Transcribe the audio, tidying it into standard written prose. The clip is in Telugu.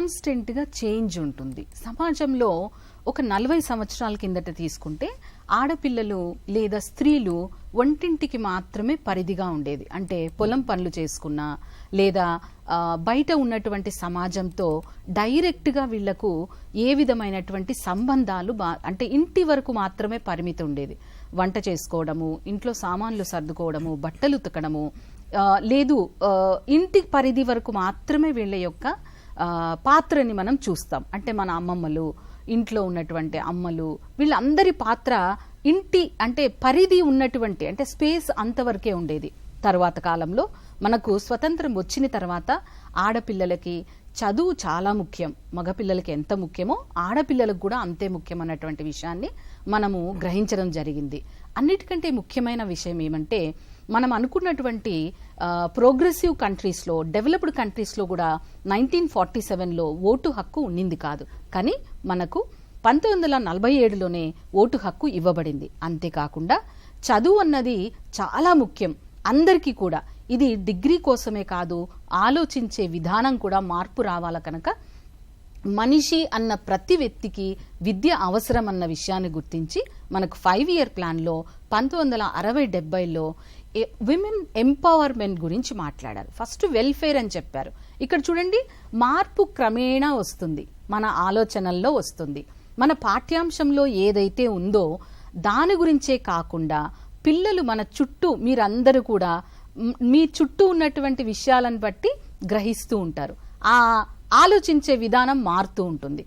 కాన్స్టెంట్గా చేంజ్ ఉంటుంది. సమాజంలో ఒక 40 సంవత్సరాల కిందట తీసుకుంటే ఆడపిల్లలు లేదా స్త్రీలు వంటింటికి మాత్రమే పరిధిగా ఉండేది. అంటే పొలం పనులు చేసుకున్నా లేదా బయట ఉన్నటువంటి సమాజంతో డైరెక్ట్గా వీళ్లకు ఏ విధమైనటువంటి సంబంధాలు అంటే ఇంటి వరకు మాత్రమే పరిమితి ఉండేది. వంట చేసుకోవడము, ఇంట్లో సామాన్లు సర్దుకోవడము, బట్టలు ఉతకడము, లేదు ఇంటి పరిధి వరకు మాత్రమే వీళ్ళ యొక్క పాత్రని మనం చూస్తాం. అంటే మన అమ్మమ్మలు, ఇంట్లో ఉన్నటువంటి అమ్మలు, వీళ్ళందరి పాత్ర ఇంటి అంటే పరిధి ఉన్నటువంటి అంటే స్పేస్ అంతవరకే ఉండేది. తర్వాత కాలంలో మనకు స్వతంత్రం వచ్చిన తర్వాత ఆడపిల్లలకి చదువు చాలా ముఖ్యం. మగపిల్లలకి ఎంత ముఖ్యమో ఆడపిల్లలకు కూడా అంతే ముఖ్యం అన్నటువంటి విషయాన్ని మనము గ్రహించడం జరిగింది. అన్నిటికంటే ముఖ్యమైన విషయం ఏమంటే, మనం అనుకున్నటువంటి ప్రోగ్రెసివ్ కంట్రీస్లో, డెవలప్డ్ కంట్రీస్లో కూడా 1947లో ఓటు హక్కు ఉన్నింది కాదు. కానీ మనకు 1947లోనే ఓటు హక్కు ఇవ్వబడింది. అంతేకాకుండా చదువు అన్నది చాలా ముఖ్యం అందరికీ కూడా. ఇది డిగ్రీ కోసమే కాదు, ఆలోచించే విధానం కూడా మార్పు రావాల కనుక మనిషి అన్న ప్రతి వ్యక్తికి విద్య అవసరం అన్న విషయాన్ని గుర్తించి మనకు 5 ఇయర్ ప్లాన్లో 1960-70లో విమెన్ ఎంపవర్మెంట్ గురించి మాట్లాడారు. ఫస్ట్ వెల్ఫేర్ అని చెప్పారు. ఇక్కడ చూడండి, మార్పు క్రమేణా వస్తుంది, మన ఆలోచనల్లో వస్తుంది. మన పాఠ్యాంశంలో ఏదైతే ఉందో దాని గురించే కాకుండా పిల్లలు మన చుట్టూ, మీరందరూ కూడా మీ చుట్టూ ఉన్నటువంటి విషయాలను బట్టి గ్రహిస్తూ ఉంటారు. ఆ ఆలోచించే విధానం మారుతూ ఉంటుంది.